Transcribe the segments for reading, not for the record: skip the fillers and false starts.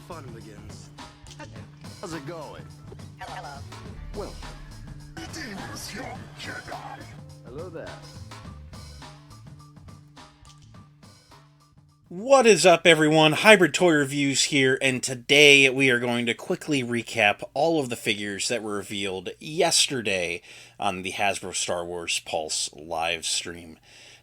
fun begins. How's it going? Hello. Well, greetings, young Jedi. Hello there. What is up, everyone? Hybrid Toy Reviews here, and today we are going to quickly recap all of the figures that were revealed yesterday on the Hasbro Star Wars Pulse live stream.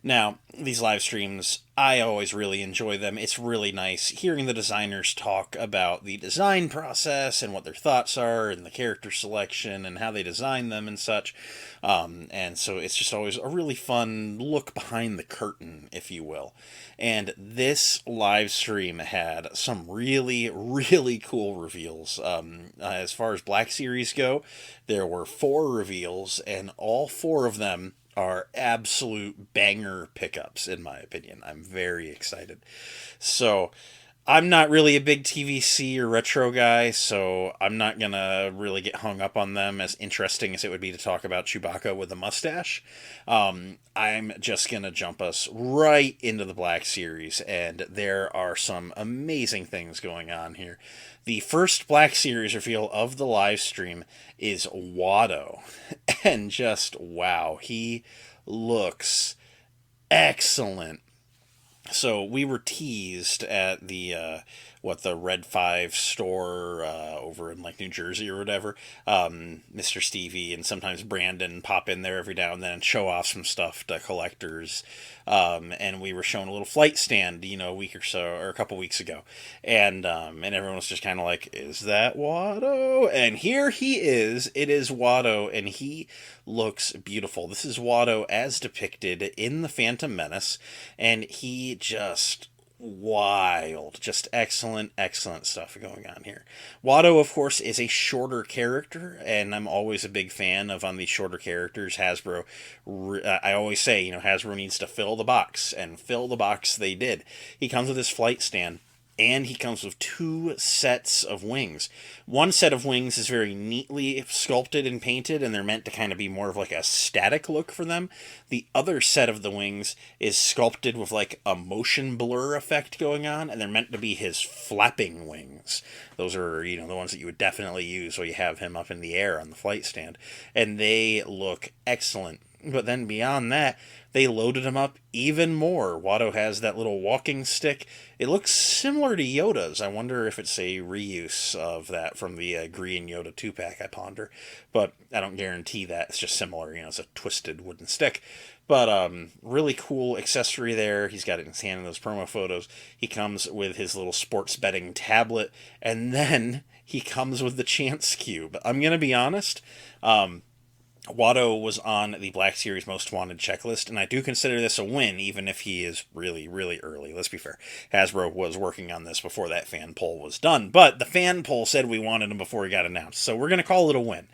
Now, these live streams, I always really enjoy them. It's really nice hearing the designers talk about the design process and what their thoughts are and the character selection and how they design them and such. And so it's just always a really fun look behind the curtain, if you will. And this live stream had some really, really cool reveals. As far as Black Series go, there were 4 reveals, and all 4 of them are absolute banger pickups, in my opinion. I'm very excited. So, I'm not really a big TVC or retro guy, so I'm not going to really get hung up on them, as interesting as it would be to talk about Chewbacca with a mustache. I'm just going to jump us right into the Black Series, and there are some amazing things going on here. The first Black Series reveal of the live stream is Watto, and just wow, he looks excellent. So we were teased at the the Red 5 store over in like New Jersey or whatever. Mr. Stevie and sometimes Brandon pop in there every now and then and show off some stuff to collectors. And we were shown a little flight stand, a week or so, or a couple weeks ago, and everyone was just kind of like, "Is that Watto?" And here he is. It is Watto, and he looks beautiful. This is Watto as depicted in the Phantom Menace, and he just wild, just excellent stuff going on here. Watto, of course, is a shorter character, and I'm always a big fan of on these shorter characters. Hasbro, I always say, Hasbro needs to fill the box, and fill the box they did. He comes with his flight stand, and he comes with 2 sets of wings. One set of wings is very neatly sculpted and painted, and they're meant to kind of be more of like a static look for them. The other set of the wings is sculpted with like a motion blur effect going on, and they're meant to be his flapping wings. Those are, the ones that you would definitely use while you have him up in the air on the flight stand. And they look excellent. But then beyond that, they loaded him up even more. Watto has that little walking stick. It looks similar to Yoda's. I wonder if it's a reuse of that from the Green Yoda 2-pack, I ponder. But I don't guarantee that. It's just similar. It's a twisted wooden stick. But really cool accessory there. He's got it in his hand in those promo photos. He comes with his little sports betting tablet. And then he comes with the Chance Cube. I'm going to be honest. Watto was on the Black Series Most Wanted checklist, and I do consider this a win, even if he is really, really early. Let's be fair. Hasbro was working on this before that fan poll was done, but the fan poll said we wanted him before he got announced, so we're going to call it a win.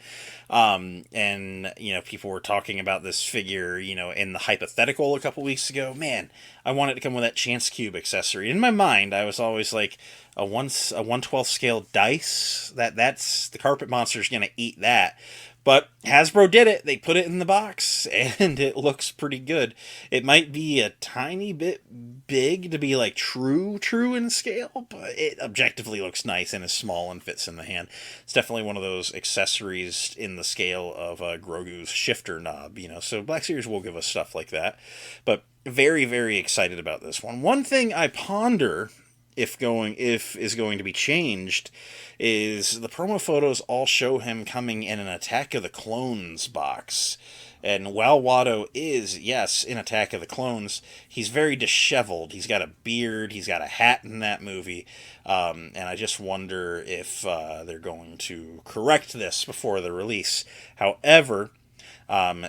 People were talking about this figure, in the hypothetical a couple weeks ago. Man, I wanted to come with that Chance Cube accessory. In my mind, I was always like, a 1/12 scale dice, that's the Carpet Monster's going to eat that. But Hasbro did it. They put it in the box, and it looks pretty good. It might be a tiny bit big to be like true in scale, but it objectively looks nice and is small and fits in the hand. It's definitely one of those accessories in the scale of Grogu's shifter knob, So Black Series will give us stuff like that. But very, very excited about this one. One thing I ponder if is going to be changed is the promo photos all show him coming in an Attack of the Clones box. And while Watto is, yes, in Attack of the Clones, he's very disheveled. He's got a beard, he's got a hat in that movie, and I just wonder if they're going to correct this before the release. However,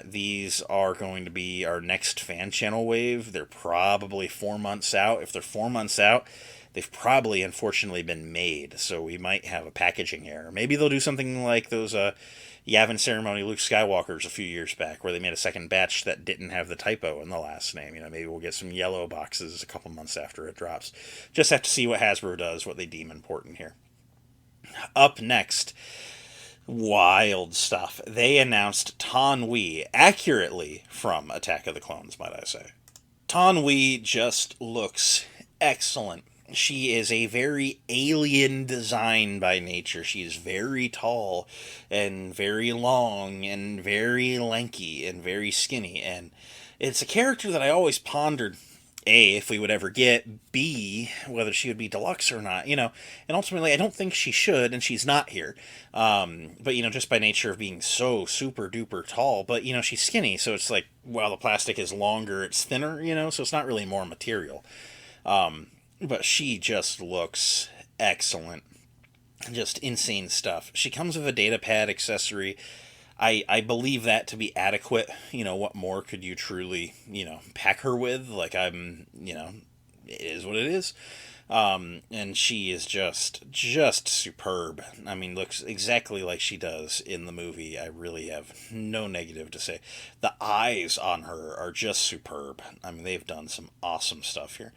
these are going to be our next fan channel wave. They're probably 4 months out. If they're 4 months out, they've probably unfortunately been made, so we might have a packaging error. Maybe they'll do something like those Yavin Ceremony Luke Skywalkers a few years back, where they made a second batch that didn't have the typo in the last name. Maybe we'll get some yellow boxes a couple months after it drops. Just have to see what Hasbro does, what they deem important here. Up next, wild stuff. They announced Tan Wee, accurately from Attack of the Clones, might I say. Tan Wee just looks excellent. She is a very alien design by nature. She is very tall and very long and very lanky and very skinny. And it's a character that I always pondered, A, if we would ever get, B, whether she would be deluxe or not, And ultimately, I don't think she should, and she's not here. But, just by nature of being so super duper tall. But, she's skinny, so it's like, while the plastic is longer, it's thinner, so it's not really more material. But she just looks excellent. Just insane stuff. She comes with a data pad accessory. I believe that to be adequate. What more could you truly, pack her with? Like, it is what it is. And she is just superb. I mean, looks exactly like she does in the movie. I really have no negative to say. The eyes on her are just superb. I mean, they've done some awesome stuff here.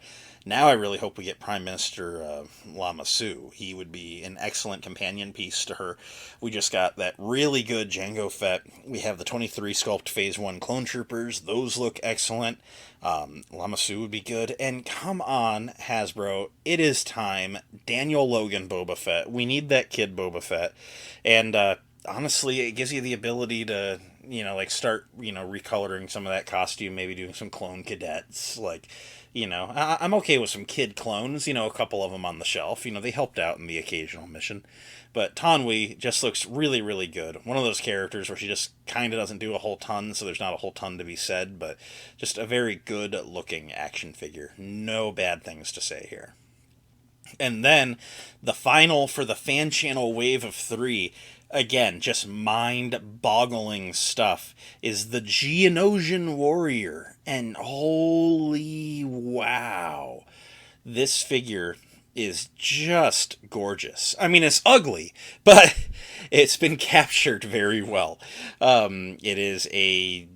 Now I really hope we get Prime Minister Lama Su. He would be an excellent companion piece to her. We just got that really good Jango Fett. We have the 23 Sculpt Phase 1 Clone Troopers. Those look excellent. Lama Su would be good. And come on, Hasbro, it is time. Daniel Logan Boba Fett. We need that kid Boba Fett. And honestly, it gives you the ability to, start, recoloring some of that costume, maybe doing some clone cadets, I'm okay with some kid clones, a couple of them on the shelf. They helped out in the occasional mission. But Tanwi just looks really, really good. One of those characters where she just kind of doesn't do a whole ton, so there's not a whole ton to be said, but just a very good-looking action figure. No bad things to say here. And then the final for the fan channel wave of 3, again, just mind-boggling stuff, is the Geonosian Warrior. And holy wow, this figure is just gorgeous. I mean, it's ugly, but it's been captured very well. It is a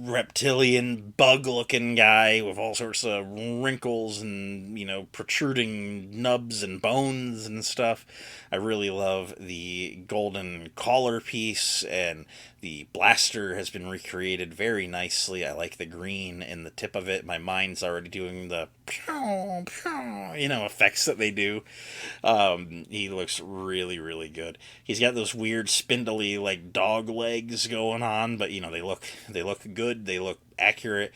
reptilian bug-looking guy with all sorts of wrinkles and, protruding nubs and bones and stuff. I really love the golden collar piece, and the blaster has been recreated very nicely. I like the green in the tip of it. My mind's already doing the pew, pew, effects that they do. He looks really, really good. He's got those weird spindly, like, dog legs going on, but, they look good. They look accurate.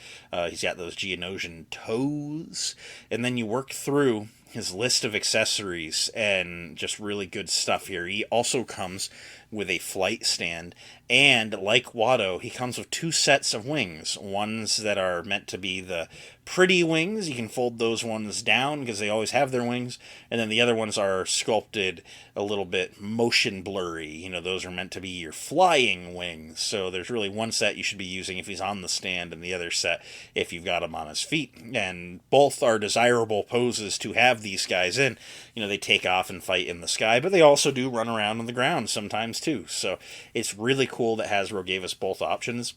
He's got those Geonosian toes. And then you work through his list of accessories and just really good stuff here. He also comes with a flight stand, and like Watto, he comes with 2 sets of wings. Ones that are meant to be the pretty wings. You can fold those ones down because they always have their wings, and then the other ones are sculpted a little bit motion blurry. Those are meant to be your flying wings. So there's really one set you should be using if he's on the stand, and the other set if you've got him on his feet. And both are desirable poses to have these guys in. They take off and fight in the sky, but they also do run around on the ground sometimes too. So it's really cool that Hasbro gave us both options.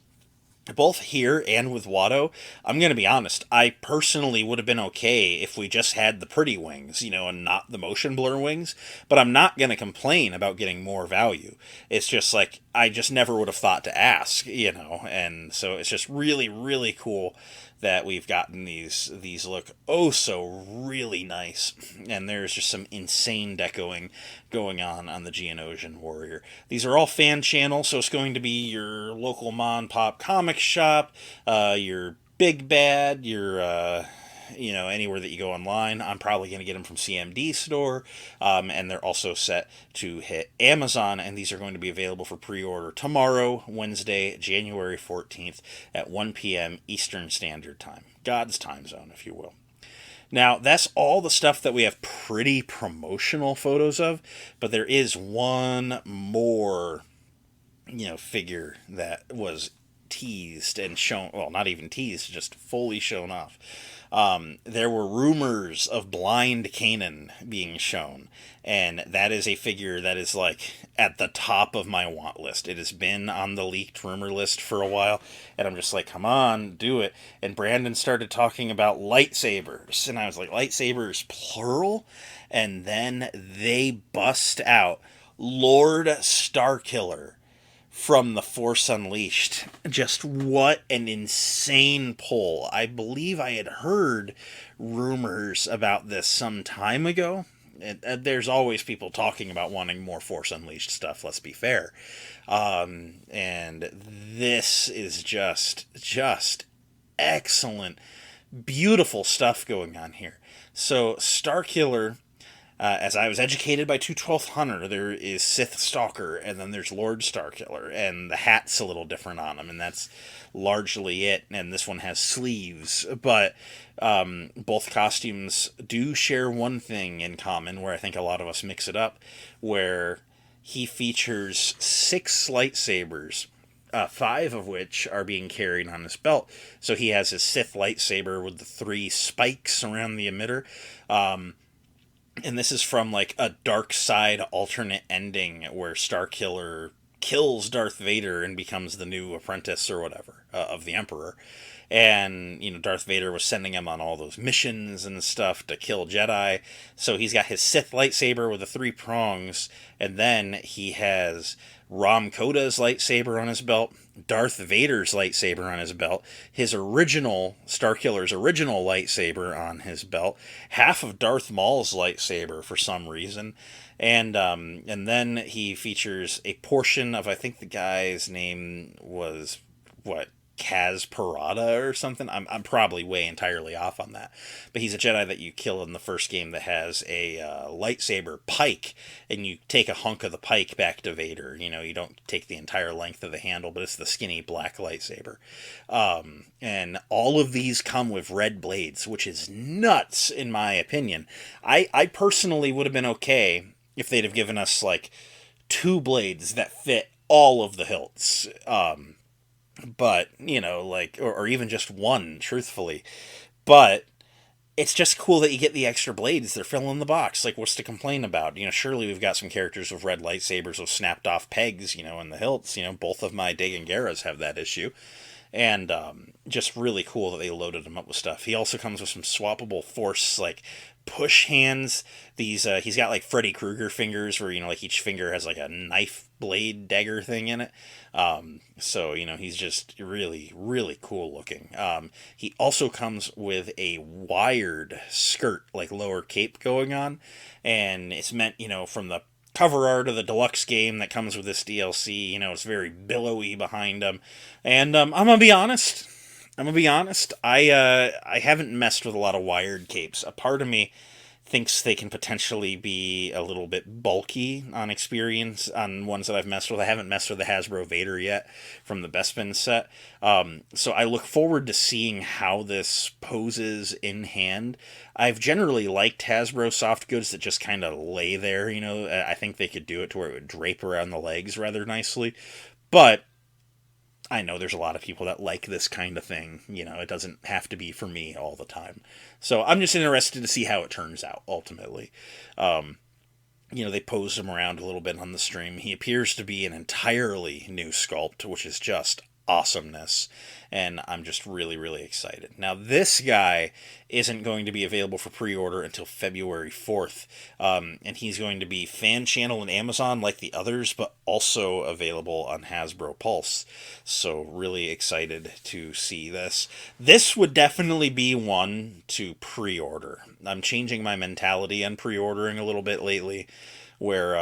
Both here and with Watto, I'm going to be honest, I personally would have been okay if we just had the pretty wings, and not the motion blur wings, but I'm not going to complain about getting more value. It's just like, I just never would have thought to ask, and so it's just really, really cool that we've gotten these look oh so really nice, and there's just some insane decoing going on the Geonosian Warrior. These are all fan channel, so it's going to be your local mom pop comic shop, your Big Bad, your anywhere that you go online. I'm probably going to get them from CMD store, and they're also set to hit Amazon, and these are going to be available for pre-order tomorrow, Wednesday, January 14th at 1 p.m. Eastern Standard Time. God's time zone, if you will. Now, that's all the stuff that we have pretty promotional photos of, but there is one more, figure that was teased and shown, well, not even teased, just fully shown off. There were rumors of Blind Kanan being shown, and that is a figure that is like at the top of my want list. It has been on the leaked rumor list for a while, and I'm just like, come on, do it. And Brandon started talking about lightsabers, and I was like, lightsabers plural? And then they bust out Lord Starkiller from The Force Unleashed. Just what an insane pull. I believe I had heard rumors about this some time ago. There's always people talking about wanting more Force Unleashed stuff, let's be fair. And this is just excellent, beautiful stuff going on here. So, Starkiller, as I was educated by 212th Hunter, there is Sith Stalker, and then there's Lord Starkiller, and the hat's a little different on him, and that's largely it. And this one has sleeves, but both costumes do share one thing in common, where I think a lot of us mix it up, where he features 6 lightsabers, 5 of which are being carried on his belt. So he has his Sith lightsaber with the 3 spikes around the emitter. And this is from like a dark side alternate ending where Starkiller kills Darth Vader and becomes the new apprentice or whatever of the Emperor. And, Darth Vader was sending him on all those missions and stuff to kill Jedi. So he's got his Sith lightsaber with the 3 prongs, and then he has Ram Koda's lightsaber on his belt, Darth Vader's lightsaber on his belt, his original, Starkiller's original lightsaber on his belt, half of Darth Maul's lightsaber for some reason, and then he features a portion of, I think the guy's name was, Kaz Parada or something. I'm probably way entirely off on that. But he's a Jedi that you kill in the first game that has a lightsaber pike, and you take a hunk of the pike back to Vader. You don't take the entire length of the handle, but it's the skinny black lightsaber. And all of these come with red blades, which is nuts in my opinion. I personally would have been okay if they'd have given us like 2 blades that fit all of the hilts. But, or even just 1, truthfully. But it's just cool that you get the extra blades. They're filling the box. Like, what's to complain about? Surely we've got some characters with red lightsabers with snapped off pegs, in the hilts. Both of my Dagan Geras have that issue. And just really cool that they loaded him up with stuff. He also comes with some swappable Force, push hands. These he's got Freddy Krueger fingers where each finger has a knife blade dagger thing in it. So he's just really, really cool looking. He also comes with a wired skirt, lower cape going on, and it's meant from the cover art of the deluxe game that comes with this DLC. It's very billowy behind him, and I'm gonna be honest. I haven't messed with a lot of wired capes. A part of me thinks they can potentially be a little bit bulky on experience on ones that I've messed with. I haven't messed with the Hasbro Vader yet from the Bespin set. So I look forward to seeing how this poses in hand. I've generally liked Hasbro soft goods that just kind of lay there, I think they could do it to where it would drape around the legs rather nicely. But I know there's a lot of people that like this kind of thing. It doesn't have to be for me all the time. So I'm just interested to see how it turns out, ultimately. They posed him around a little bit on the stream. He appears to be an entirely new sculpt, which is just awesomeness. And I'm just really, really excited. Now, this guy isn't going to be available for pre-order until February 4th. And he's going to be fan channel and Amazon like the others, but also available on Hasbro Pulse. So really excited to see this. This would definitely be one to pre-order. I'm changing my mentality on pre-ordering a little bit lately, where,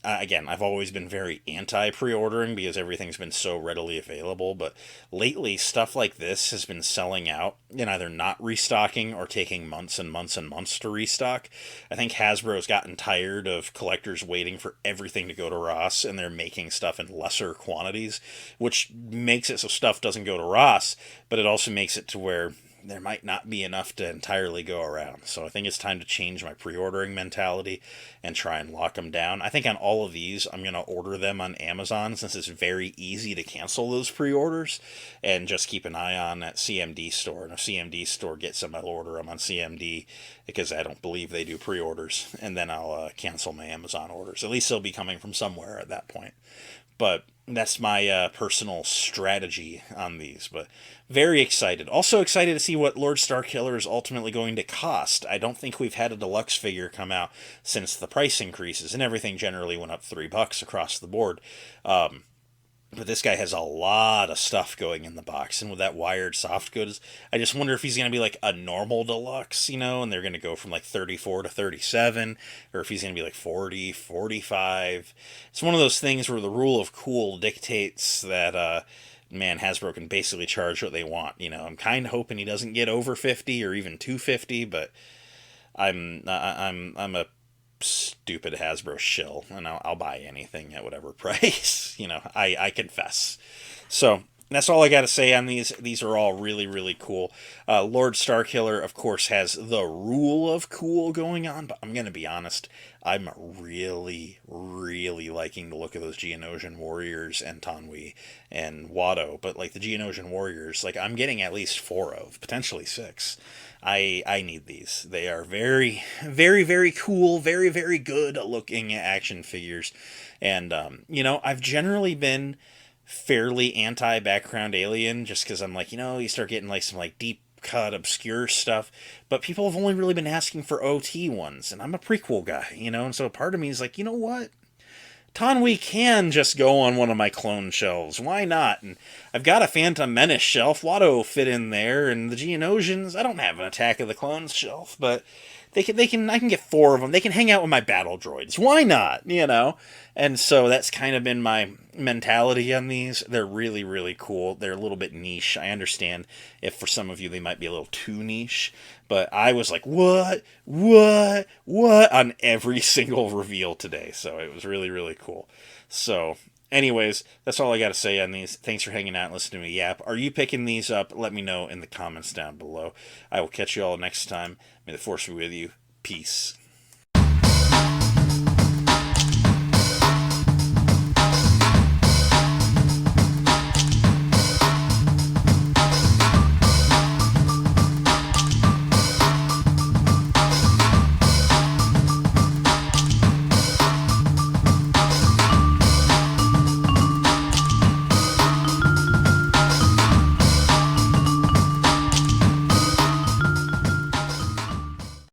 again, I've always been very anti-pre-ordering because everything's been so readily available, but lately stuff like this has been selling out and either not restocking or taking months and months and months to restock. I think Hasbro's gotten tired of collectors waiting for everything to go to Ross, and they're making stuff in lesser quantities, which makes it so stuff doesn't go to Ross, but it also makes it to where there might not be enough to entirely go around. So I think it's time to change my pre-ordering mentality and try and lock them down. I think on all of these, I'm going to order them on Amazon since it's very easy to cancel those pre-orders, and just keep an eye on that CMD store. And if CMD store gets them, I'll order them on CMD because I don't believe they do pre-orders. And then I'll cancel my Amazon orders. At least they'll be coming from somewhere at that point. But that's my personal strategy on these. But very excited. Also excited to see what Lord Starkiller is ultimately going to cost. I don't think we've had a deluxe figure come out since the price increases, and everything generally went up $3 across the board. But this guy has a lot of stuff going in the box, and with that wired soft goods, I just wonder if he's going to be like a normal deluxe, and they're going to go from like 34 to 37, or if he's going to be like 40, 45. It's one of those things where the rule of cool dictates that, man, Hasbro can basically charge what they want. I'm kind of hoping he doesn't get over 50 or even 250, but I'm a stupid Hasbro shill, and I'll buy anything at whatever price. I confess. So that's all I got to say on these. These are all really, really cool. Lord Starkiller, of course, has the rule of cool going on, but I'm going to be honest, I'm really, really liking the look of those Geonosian Warriors and Tanwi and Watto. But like the Geonosian Warriors, like I'm getting at least 4 of, potentially 6. I need these. They are very, very, very cool, very, very good looking action figures. And, I've generally been fairly anti-background alien just because I'm like, you start getting like some like deep cut obscure stuff, but people have only really been asking for OT ones, and I'm a prequel guy, and so part of me is like, you know what? Tanwi can just go on one of my clone shelves. Why not? And I've got a Phantom Menace shelf. Watto fit in there, and the Geonosians. I don't have an Attack of the Clones shelf, but they can. I can get 4 of them. They can hang out with my battle droids. Why not? And so that's kind of been my mentality on these. They're really, really cool. They're a little bit niche. I understand if for some of you they might be a little too niche, but I was like, what on every single reveal today. So it was really, really cool. So anyways, that's all I got to say on these. Thanks for hanging out and listening to me yap. Are you picking these up? Let me know in the comments down below. I will catch you all next time. May the force be with you. Peace.